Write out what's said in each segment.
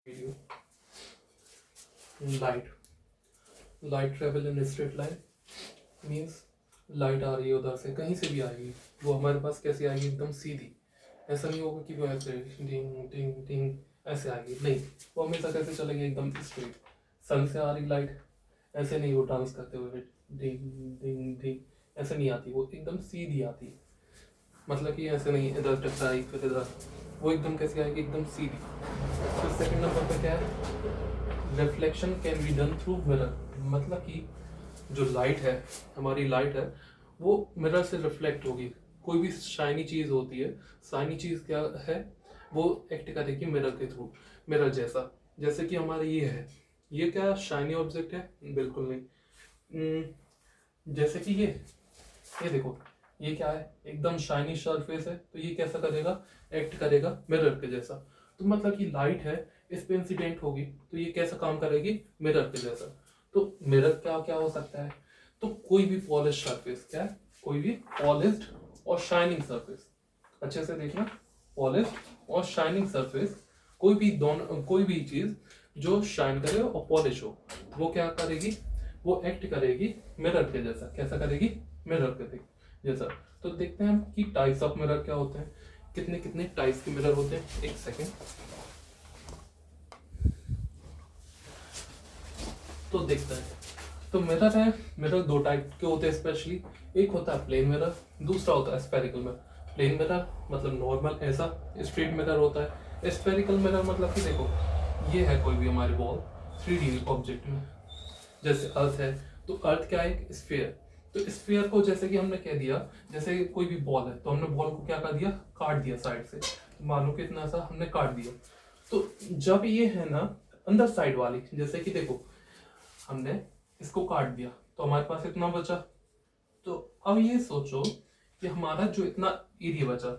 video. Light. Light travel in a straight line means light आ रही है उधर से, कहीं से भी आएगी, वो हमारे पास कैसे आएगी, एकदम सीधी। ऐसा नहीं होगा कि वो ऐसे टिंग टिंग टिंग ऐसे आएगी, नहीं, वो हमेशा कैसे चलेगी, एकदम स्ट्रेट। सन से आ रही लाइट, ऐसे नहीं वो डांस करते हुए डिंग डिंग डिंग, ऐसे नहीं आती, वो एकदम सीधी आती है। मतलब कि ऐसे नहीं इधर टकराई फिर इधर, वो एकदम कैसे आएगी, एकदम सीधी। फिर सेकंड नंबर पे क्या है, reflection can be done through mirror. मतलब कि जो लाइट है, हमारी लाइट है, वो मिरर से रिफ्लेक्ट होगी। कोई भी शाइनी चीज होती है, शाइनी चीज क्या है, वो एक्ट करेगी मिरर के थ्रू, मिरर जैसा। जैसे कि हमारा ये है, ये क्या शाइनी ऑब्जेक्ट है, बिल्कुल नहीं। जैसे कि ये देखो, ये क्या है, एकदम शाइनी सरफेस है, तो ये कैसा करेगा, एक्ट करेगा मिरर के जैसा। तो मतलब कि लाइट है, इस पे इंसिडेंट होगी, तो ये कैसा काम करेगी, मिरर के जैसा। तो मिरर क्या क्या हो सकता है, तो कोई भी पॉलिश सरफेस, क्या है, कोई भी पॉलिश्ड और शाइनिंग सरफेस, अच्छे से देखना, पॉलिश्ड और शाइनिंग सरफेस, कोई भी दोनों, कोई भी चीज जो शाइन करे और पॉलिश हो, वो क्या करेगी, वो एक्ट करेगी मिरर के जैसा। कैसा करेगी, मिरर के जैसा। तो देखते हैं हम कि टाइप्स ऑफ मिरर क्या होते हैं, कितने कितने टाइप्स के मिरर होते हैं। एक सेकेंड, तो देखते हैं। तो मिरर है, मिरर दो टाइप के होते हैं स्पेशली। एक होता है प्लेन मिरर, दूसरा होता है स्फेरिकल मिरर। प्लेन मिरर मतलब नॉर्मल ऐसा स्ट्रेट मिरर होता है। स्फेरिकल मिरर मतलब कि देखो, ये है कोई भी हमारी वॉल 3D ऑब्जेक्ट में, जैसे अर्थ है, तो अर्थ क्या है, एक स्फीयर। तो स्फीयर को जैसे कि हमने कह दिया, जैसे कोई भी बॉल है, तो हमने बॉल को क्या कर दिया, काट दिया साइड से, मानो कि इतना सा हमने काट दिया। तो जब ये है ना अंदर साइड वाली, जैसे कि देखो हमने इसको काट दिया, तो हमारे पास इतना बचा। तो अब ये सोचो कि हमारा जो इतना एरिया बचा,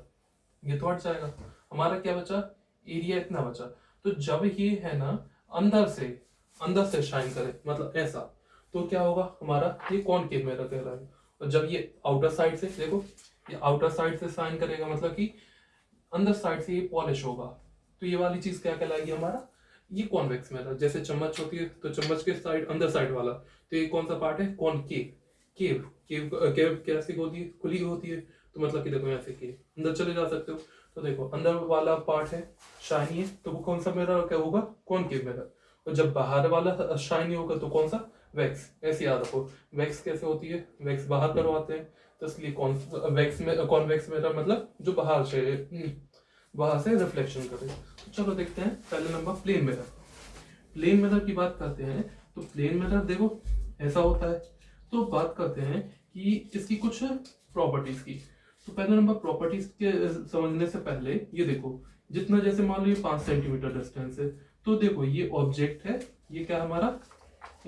ये तो हट जाएगा, हमारा क्या बचा, एरिया इतना बचा। तो जब ये है ना अंदर से शाइन करे, मतलब ऐसा, तो क्या होगा, हमारा ये कॉनकेव मिरर कहलाएगा। और जब ये आउटर साइड से देखो, ये आउटर साइड से शाइन करेगा, मतलब कि अंदर साइड से ये पॉलिश होगा, तो ये वाली चीज क्या कहलाएगी, हमारा ये कॉन्वेक्स मिरर। जैसे चम्मच होती है, तो चम्मच के साइड अंदर साइड वाला, तो ये कौन सा पार्ट है, कॉनकेव। केव केव केव कैसी होती है, खुली होती है, तो मतलब कि देखो ऐसे केव अंदर चले जा सकते हो। तो देखो अंदर वाला पार्ट है शाइनी है, तो वो कौन सा मिरर क्या होगा, कॉनकेव मिरर। और जब बाहर वाला शाइनी होगा तो कौन सा, वैक्स। ऐसे याद रखो, वैक्स कैसे होती है, वैक्स बाहर करवाते हैं, तो इसलिए कौन वैक्स में कॉन्वेक्स मिरर मतलब जो बाहर से वहां से रिफ्लेक्शन करे। तो चलो देखते हैं पहले number plane mirror. Plane mirror की बात करते हैं, तो प्लेन मिरर देखो ऐसा होता है। तो बात करते हैं कि इसकी कुछ प्रॉपर्टीज की। तो पहले नंबर प्रॉपर्टीज के समझने से पहले ये देखो, जितना जैसे मान लो ये 5 सेंटीमीटर डिस्टेंस है, तो देखो ये ऑब्जेक्ट है, ये क्या हमारा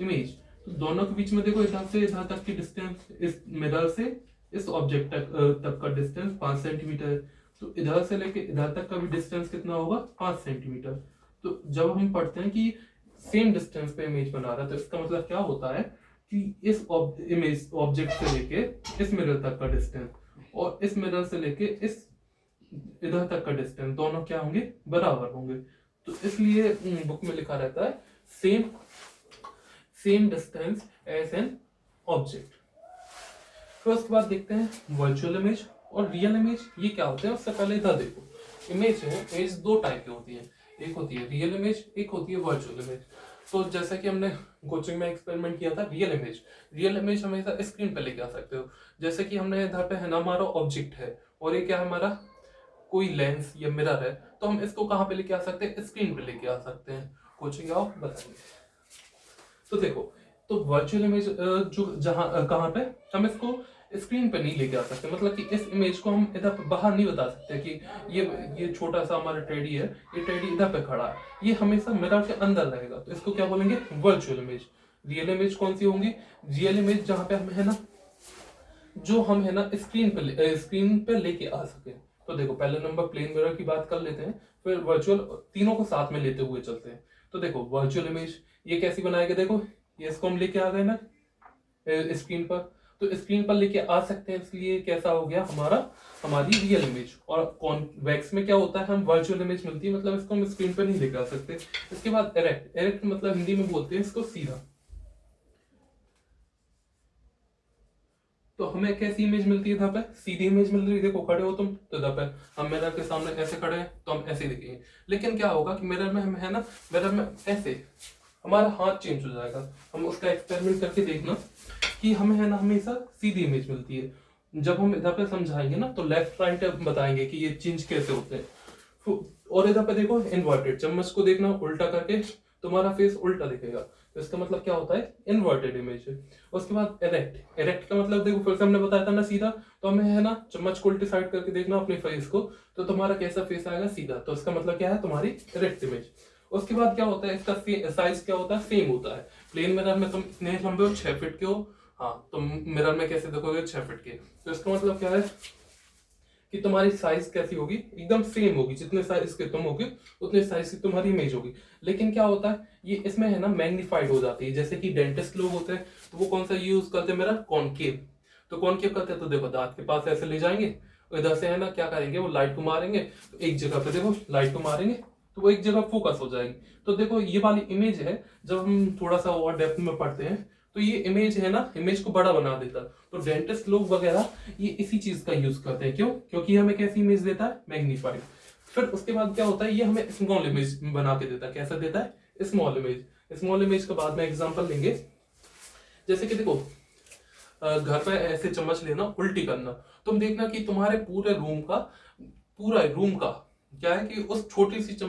इमेज। तो दोनों के बीच में देखो इधर से इधर तक की डिस्टेंस, इस मिरर से इस ऑब्जेक्ट तक का डिस्टेंस 5 सेंटीमीटर है। तो इधर से लेके इधर तक का भी डिस्टेंस कितना होगा, 5 सेंटीमीटर। तो जब हम पढ़ते हैं कि सेम डिस्टेंस पे इमेज बना रहा है, तो इसका मतलब क्या होता है कि इस इमेज ऑब्जेक्ट से लेके इस मिरर तक का डिस्टेंस और इस मिरर से लेके इस इधर तक का डिस्टेंस दोनों क्या होंगे, बराबर होंगे। तो इसलिए बुक में लिखा रहता है same same distance as an object. फिर उसके बाद देखते हैं वर्चुअल इमेज और रियल इमेज, ये क्या होते हैं। उससे पहले इधर देखो, इमेज है, इमेज दो टाइप की होती है, एक होती है रियल इमेज, एक होती है वर्चुअल इमेज। तो जैसा कि हमने कोचिंग में एक्सपेरिमेंट किया था, रियल इमेज हमेशा स्क्रीन पे लेके आ सकते हो। जैसे कि हमने इधर पे है ना हमारा ऑब्जेक्ट है, और ये क्या है हमारा कोई लेंस या मिरर है, तो हम इसको कहाँ पे लेके आ सकते हैं, स्क्रीन पे लेके आ सकते हैं। कोचिंग आओ बताएंगे। तो देखो, तो वर्चुअल इमेज जो जहां कहाँ पे हम इसको स्क्रीन पे नहीं लेके आ सकते, मतलब कि इस इमेज को हम इधर बाहर नहीं बता सकते कि ये छोटा सा हमारा टेडी है, ये टेडी इधर पे खड़ा है, ये हमेशा मिरर के अंदर रहेगा, तो इसको क्या बोलेंगे, वर्चुअल इमेज। रियल इमेज कौन सी होंगी, रियल इमेज जहां पे हम है ना, जो हम है ना स्क्रीन पे लेके आ सके। तो देखो पहले नंबर प्लेन मिरर की बात कर लेते हैं, फिर वर्चुअल, तीनों को साथ में लेते हुए चलते हैं। तो देखो वर्चुअल इमेज ये कैसी बनाएगा, देखो ये इसको हम लेके आ गए ना स्क्रीन पर, तो स्क्रीन पर लेके आ सकते हैं, इसलिए कैसा हो गया हमारी रियल इमेज। और कॉन्वेक्स में क्या होता है, हम वर्चुअल इमेज मिलती है, मतलब इसको हम स्क्रीन पर नहीं लेके आ सकते। इसके बाद एरेक्ट, एरेक्ट मतलब हिंदी में बोलते हैं इसको सीधा। तो हमें कैसी इमेज मिलती है, इधर पे सीधी इमेज मिल रही है। देखो खड़े हो तुम तो इधर पे हम मिरर के सामने ऐसे खड़े हैं तो हम ऐसे दिखेंगे। लेकिन क्या होगा कि मिरर में हम है ना, मिरर में ऐसे हमारा हाथ चेंज हो जाएगा। हम उसका एक्सपेरिमेंट करके देखना कि हमें है ना हमेशा सीधी इमेज मिलती है। जब हम इधर पे समझाएंगे ना तो लेफ्ट राइट बताएंगे कि ये चेंज कैसे होते हैं। और इधर पे देखो इन्वर्टेड, चम्मच को देखना उल्टा करके तुम्हारा फेस उल्टा दिखेगा, तो इसका मतलब क्या होता है, इन्वर्टेड इमेज है। उसके बाद एरेक्ट, एरेक्ट का मतलब देखो फिर से हमने बताया था ना सीधा, तो हमें है ना चम्मच को उल्टी साइड करके देखना अपने फेस को, तो तुम्हारा कैसा फेस आएगा, सीधा। तो इसका मतलब क्या है, तुम्हारी एरेक्ट इमेज। उसके बाद क्या होता है, इसका साइज क्या होता है, सेम होता है। प्लेन मिरर में तुम इतने लंबे हो, 6 फीट के हो, हाँ तुम मिरर में कैसे देखोगे, 6 फीट के। तो इसका मतलब क्या है कि तुम्हारी साइज कैसी होगी, एकदम सेम होगी, जितने साइज के तुम होगे उतने साइज की तुम्हारी इमेज होगी। लेकिन क्या होता है, ये इसमें है ना मैग्नीफाइड हो जाती है। जैसे कि डेंटिस्ट लोग होते हैं तो वो कौन सा यूज करते हैं, मेरा कॉनकेव। तो कॉनकेव करते हैं तो देखो दांत के पास ऐसे ले जाएंगे, इधर से है ना क्या करेंगे, वो लाइट को मारेंगे, तो एक जगह पे देखो लाइट को मारेंगे तो वो एक जगह फोकस हो जाएगी। तो देखो ये वाली इमेज है, जब हम थोड़ा सा और डेप्थ में पढ़ते हैं तो ये इमेज है ना, इमेज को बड़ा बना देता है। तो डेंटिस्ट लोग वगैरह ये इसी चीज का यूज करते हैं। क्यों? क्योंकि हमें कैसी इमेज देता है, मैग्नीफाइड। फिर उसके बाद क्या होता है, ये हमें स्मॉल इमेज बना के देता है। कैसा देता है, स्मॉल इमेज। स्मॉल इमेज के बाद में एग्जांपल लेंगे, जैसे कि देखो घर पे ऐसे चम्मच लेना, उल्टी करना, तुम देखना कि तुम्हारे पूरे रूम का, पूरा रूम का क्या है कि उस छोटी सी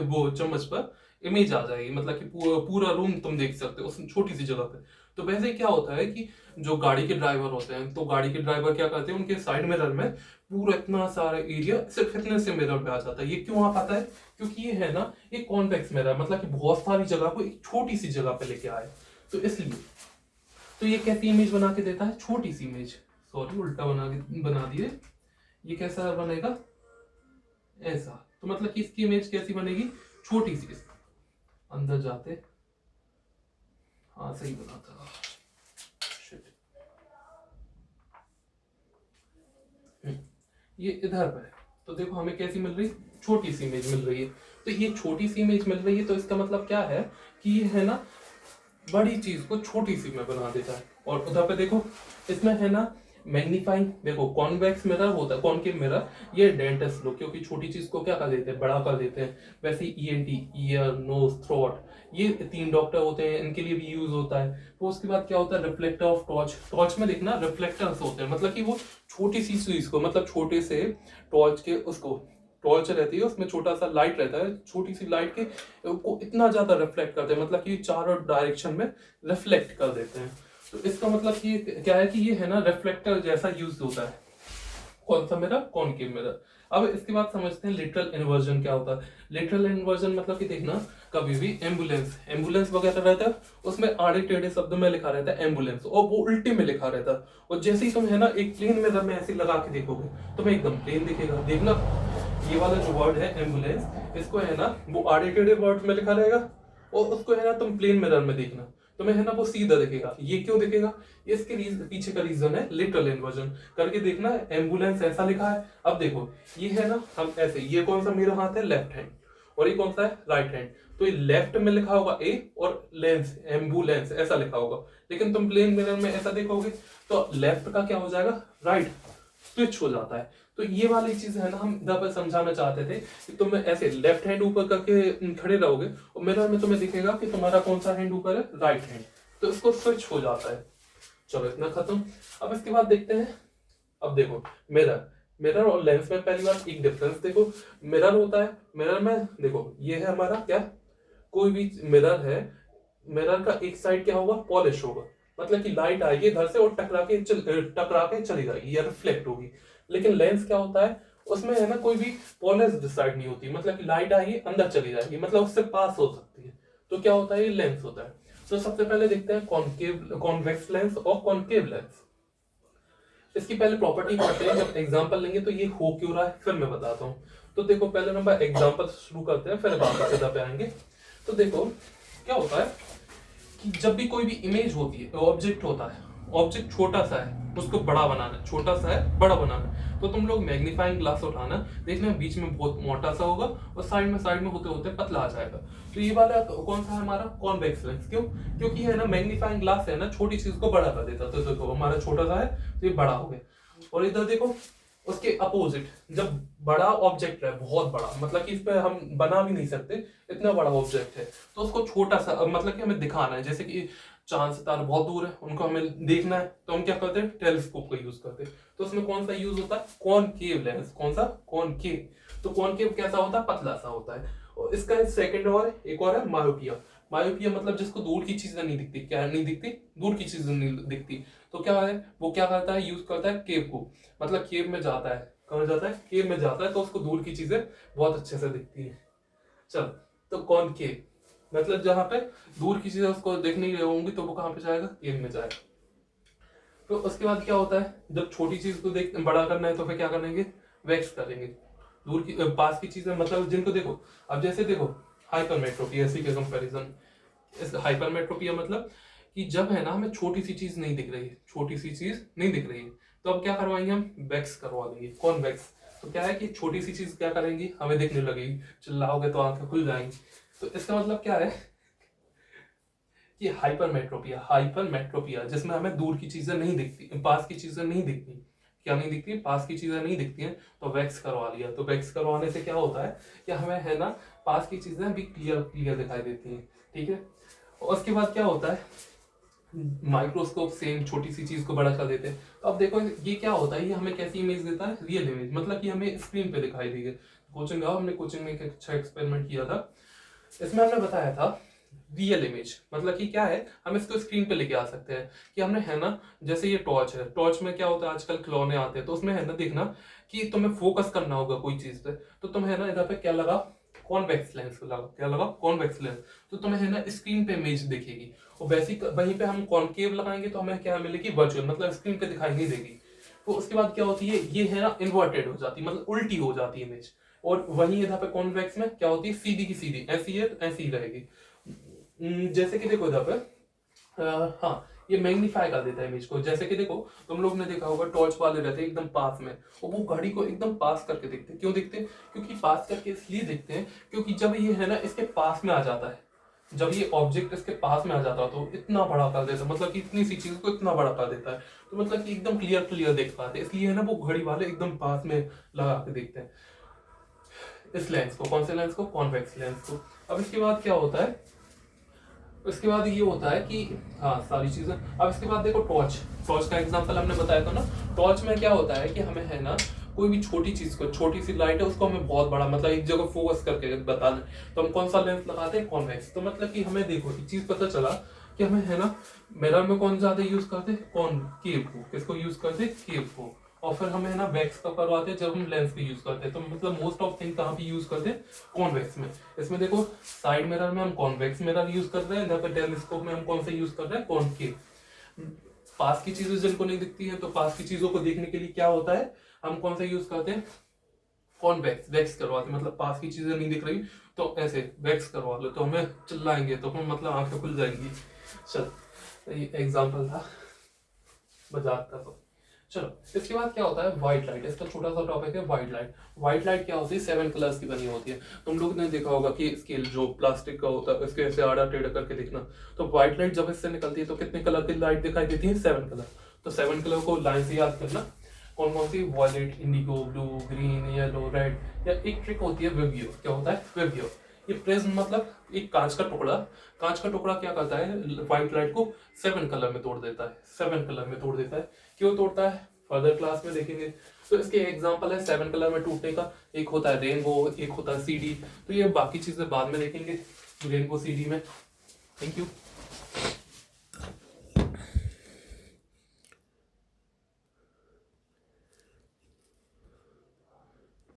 वो चम्मच पर इमेज आ जाएगी। मतलब कि पूरा रूम तुम देख सकते हो उस छोटी सी जगह पे। तो वैसे ही क्या होता है कि जो गाड़ी के ड्राइवर होते हैं, तो गाड़ी के ड्राइवर क्या करते हैं, उनके साइड मिरर में पूरा इतना सारा एरिया सिर्फ इतने से मिरर पे आ जाता है। ये क्यों आ पाता है, क्योंकि ये है ना एक कॉन्वेक्स मिरर, मतलब कि बहुत सारी जगह को एक छोटी सी जगह पे लेके आए, तो इसलिए। तो ये कैसी इमेज बना के देता है, छोटी सी इमेज। सॉरी उल्टा बना दिए। ये कैसा बनेगा, ऐसा। तो मतलब कि इसकी इमेज कैसी बनेगी, छोटी सी। अंदर जाते, हाँ सही बना था। ये इधर पर है, तो देखो हमें कैसी मिल रही, छोटी सी इमेज मिल रही है। तो ये छोटी सी इमेज मिल रही है, तो इसका मतलब क्या है कि ये है ना बड़ी चीज को छोटी सी में बना देता है। और उधर पे देखो इसमें है ना मैग्नीफाइंग, देखो कॉन्वेक्स मिरर होता है, कॉनकेव मिरर, ये डेंटिस्ट लोग क्योंकि छोटी चीज को क्या कर देते हैं, बड़ा कर देते हैं। वैसे ईएनटी, ईयर, नोज, थ्रोट, ये 3 डॉक्टर होते हैं, इनके लिए भी यूज होता है। तो उसके बाद क्या होता है, रिफ्लेक्टर ऑफ टॉर्च। टॉर्च में देखना रिफ्लेक्टर्स होते हैं, मतलब कि वो छोटी सी चीज को, मतलब छोटे से टॉर्च के उसको, टॉर्च रहती है उसमें छोटा सा लाइट रहता है, छोटी सी लाइट के को इतना ज्यादा रिफ्लेक्ट करते हैं, मतलब कि चारों डायरेक्शन में रिफ्लेक्ट कर देते हैं। तो इसका मतलब कि क्या है कि ये है ना रिफ्लेक्टर जैसा यूज होता है। कौन सा मिरर, कॉनकेव मिरर। अब इसके बाद समझते हैं लिटरल इन्वर्जन क्या होता है। लिटरल इन्वर्जन मतलब कि देखना कभी भी एम्बुलेंस, एम्बुलेंस वगैरह रहता है उसमें आड़े टेढ़े शब्द में लिखा रहता है एम्बुलेंस, और वो उल्टे में लिखा रहता है। और जैसे ही तुम है ना एक प्लेन मिरर में ऐसे लगा के देखोगे तुम्हें एकदम प्लेन दिखेगा। देखना ये वाला जो वर्ड है एम्बुलेंस, इसको है ना वो आड़े टेढ़े वर्ड में लिखा रहेगा, और उसको है ना तुम प्लेन मिरर में देखना तुम्हें है ना वो सीधा दिखेगा। ये क्यों दिखेगा, इसके पीछे का रीजन है लिटरल इन्वर्जन। करके देखना एम्बुलेंस ऐसा लिखा है, अब देखो ये है ना हम ऐसे, ये कौन सा मेरा हाथ है, लेफ्ट हैंड, और ये कौन सा है, राइट हैंड। तो ये लेफ्ट में लिखा होगा ए, और लेंस, एम्बुलेंस ऐसा लिखा होगा। लेकिन तुम प्लेन मिरर में ऐसा देखोगे तो लेफ्ट का क्या हो जाएगा, राइट, स्विच हो जाता है। तो ये वाली चीज है ना हम इधर पर समझाना चाहते थे कि तुम ऐसे लेफ्ट हैंड ऊपर करके खड़े रहोगे और मिरर में तुम्हें दिखेगा कि तुम्हारा कौन सा हैंड ऊपर है, राइट हैंड, तो इसको स्विच हो जाता है। चलो इतना खत्म। अब इसके बाद देखते हैं, अब देखो मिरर, मिरर और लेंस में पहली बार एक डिफरेंस देखो। मिरर होता है, मिरर में देखो ये है हमारा क्या, कोई भी मिरर है, मिरर का एक साइड क्या होगा, पॉलिश होगा, मतलब कि लाइट आएगी इधर से और टकरा के चली जाएगी या रिफ्लेक्ट होगी। लेकिन लेंस क्या होता है, उसमें है ना कोई भी पॉलिश साइड नहीं होती, मतलब कि लाइट आएगी अंदर चली जाएगी, मतलब उससे पास हो सकती है। तो क्या होता है, ये लेंस होता है। तो सबसे पहले देखते हैं कॉनकेव, कॉन्वेक्स लेंस और कॉनकेव लेंस। इसकी पहले प्रॉपर्टी पढ़ते हैं, जब एग्जांपल लेंगे तो ये हो क्यों रहा है फिर मैं बताता हूँ। तो देखो पहले नंबर एग्जांपल शुरू करते हैं, फिर वापस सीधा पे आएंगे। तो देखो क्या होता है कि जब भी कोई भी इमेज होती है, ऑब्जेक्ट होता है, ऑब्जेक्ट छोटा सा है उसको बड़ा बनाना है, छोटा सा है बड़ा बनाना है, तो तुम लोग मैग्नीफाइंग ग्लास उठाना, देखना बीच में बहुत मोटा सा होगा और साइड में होते होते पतला आ जाएगा। तो ये वाला कौन सा है हमारा कॉन्वेक्स लेंस। क्यों? क्योंकि है ना मैग्नीफाइंग ग्लास है ना छोटी चीज को बड़ा कर देता है। तो देखो हमारा छोटा सा है तो ये बड़ा हो गया। और इधर देखो उसके अपोजिट, जब बड़ा ऑब्जेक्ट है बहुत बड़ा, मतलब कि इस पे हम बना भी नहीं सकते इतना बड़ा ऑब्जेक्ट है, तो उसको छोटा सा मतलब कि हमें दिखाना है, जैसे कि चांद सितारे बहुत दूर है उनको हमें देखना है, तो हम क्या करते हैं टेलीस्कोप का यूज करते हैं। तो उसमें कौन सा यूज होता है कॉनकेव लेंस। कौन सा? कॉनकेव। तो कॉनकेव कैसा होता है? पतला सा होता है। और इसका सेकंड और एक और है मायोपिया। मायोपिया मतलब जिसको दूर की चीजें नहीं दिखती। क्या नहीं दिखती? दूर की चीजें नहीं दिखती। तो क्या है वो क्या करता है यूज करता है केव को, मतलब केव में जाता है। कहाँ जाता है? केव में जाता है, तो उसको दूर की चीजें बहुत अच्छे से दिखती है। चल, तो कॉनकेव मतलब जहां पे दूर की चीजें उसको देख नहीं होंगी तो वो कहां पे जाएगा? केव में जाएगा। तो उसके बाद क्या होता है जब छोटी चीज को देख बड़ा करना है तो फिर क्या करेंगे? वैक्स करेंगे। दूर की पास की चीजें मतलब जिनको देखो, अब जैसे देखो हाइपरमेट्रोपी ऐसी के कंपैरिजन, इस हाइपरमेट्रोपिया मतलब कि जब है ना हमें छोटी सी चीज नहीं दिख रही है, छोटी सी चीज नहीं दिख रही है, तो अब क्या करवाएंगे? हम वैक्स करवा देंगे। कौन वैक्स? तो क्या है कि छोटी सी चीज क्या करेंगी? हमें दिखने लगेगी, चिल्लाओगे तो आंखें खुल जाएंगी। तो इसका मतलब क्या है कि हाइपरमेट्रोपिया, हाइपरमेट्रोपिया जिसमें हमें दूर की चीजें नहीं दिखती, पास की चीजें नहीं दिखती। क्या नहीं दिखती? पास की चीजें नहीं दिखती हैं, तो वैक्स करवा लिया। तो वैक्स करवाने से क्या होता है कि हमें है ना पास की चीजें भी क्लियर क्लियर दिखाई देती हैं। ठीक है। और उसके बाद क्या होता है माइक्रोस्कोप सेम छोटी सी चीज को बड़ा कर देते हैं। तो अब देखो ये क्या होता है, ये हमें कैसी इमेज देता है? रियल इमेज, मतलब कि हमें स्क्रीन पे दिखाई देगी। कोचिंग आओ, हमने कोचिंग में एक अच्छा एक्सपेरिमेंट किया था, इसमें हमने बताया था रियल इमेज मतलब कि क्या है, हम इसको स्क्रीन पे लेके आ सकते हैं कि हमने है ना जैसे ये टॉर्च है, टॉर्च में क्या होता है आजकल खिलौने आते हैं, तो उसमें है ना देखना कि तुम्हें फोकस करना होगा कोई चीज पे, तो तुम है ना इधर पे क्या लगा? कॉन्वेक्स लेंस लगा। क्या लगा? Convex lens. तो तुम्हें है ना स्क्रीन पे इमेज दिखेगी। और वैसी वहीं पे हम कॉनकेव लगाएंगे तो हमें क्या मिलेगी? वर्चुअल, मतलब स्क्रीन पे दिखाई नहीं देगी। तो उसके बाद क्या होती है ये है ना इन्वर्टेड हो जाती है, मतलब उल्टी हो जाती है इमेज। और वहीं इधर पे कॉन्वेक्स में क्या होती है? सीधी की सीधी, ऐसी है ऐसी ही रहेगी। जैसे कि देखो इधर पे हाँ ये मैग्नीफाई कर देता है इमेज को। जैसे कि देखो तुम लोग ने देखा होगा टॉर्च वाले रहते हैं एकदम पास में, और वो घड़ी को एकदम पास करके देखते हैं। क्यों देखते हैं? क्योंकि पास करके इसलिए देखते हैं क्योंकि जब ये है ना इसके पास में आ जाता है, जब ये ऑब्जेक्ट इसके पास में आ जाता है तो इतना बड़ा कर देता है, मतलब कि इतनी सी चीज को इतना बड़ा कर देता है, तो मतलब कि एकदम क्लियर क्लियर देख पाते हैं। इसलिए है ना वो घड़ी वाले एकदम पास में लगा के देखते हैं इस लेंस को। कौन से लेंस को? कॉन्वेक्स लेंस को। अब इसके बाद क्या होता है? इसके बाद ये होता है कि हाँ सारी चीजें। अब इसके बाद देखो टॉर्च, टॉर्च का एग्जांपल हमने बताया था ना। टॉर्च में क्या होता है कि हमें है ना कोई भी छोटी चीज को, छोटी सी लाइट है उसको हमें बहुत बड़ा मतलब एक जगह फोकस करके बताना है, तो हम कौन सा लेंस लगाते हैं? कॉन्वेक्स। तो मतलब कि हमें देखो एक चीज पता चला कि हमें है ना मिरर में कौन ज्यादा यूज करते हैं? कॉनकेव को। किसको यूज करते हैं? केव को। और फिर हमें है ना वैक्स का करवाते हैं जब हम लेंस पे यूज करते हैं। तो मतलब मोस्ट ऑफ थिंग कहाँ पे यूज करते हैं? कॉन्वेक्स में। इसमें देखो साइड मिरर में हम कॉन्वेक्स मिरर यूज कर रहे हैं, इधर पे टेलीस्कोप में हम कौन सा यूज कर रहे हैं? कॉनकेव। पास की चीजें जिनको नहीं दिखती है तो पास की चीजों को देखने के लिए क्या होता है हम कौन सा यूज करते हैं? कॉन्वेक्स। वैक्स करवाते हैं, मतलब पास की चीजें नहीं दिख रही तो ऐसे वैक्स करवा लो, तो हमें चिल्लाएंगे तो हम मतलब आंखें खुल जाएंगी। चल ये एग्जाम्पल था मजाक का। तो चलो इसके बाद क्या होता है? White light. इसका छोटा सा टॉपिक है व्हाइट लाइट। व्हाइट लाइट क्या होती है? 7 कलर्स की बनी होती है। तुम लोग ने देखा होगा कि स्केल जो प्लास्टिक का होता है इसके ऐसे आड़ा टेढ़ा करके देखना, तो व्हाइट लाइट जब इससे निकलती है तो कितने कलर की लाइट दिखाई देती है? 7 कलर। तो 7 कलर को लाइन से याद करना। कौन कौन सी? Violet, indigo, blue, green, yellow, red. या एक ट्रिक होती है विब्रियो। क्या होता है? विब्रियो। ये प्रिज्म मतलब एक कांच का टुकड़ा, कांच का टुकड़ा क्या करता है? व्हाइट लाइट को 7 कलर में तोड़ देता है, 7 कलर में तोड़ देता है। क्यों तोड़ता है फर्दर क्लास में देखेंगे। तो इसके एग्जांपल है 7 कलर में टूटने का, एक होता है रेनबो, एक होता है सीडी। तो ये बाकी चीजें बाद में देखेंगे रेनबो सीडी में। Thank you.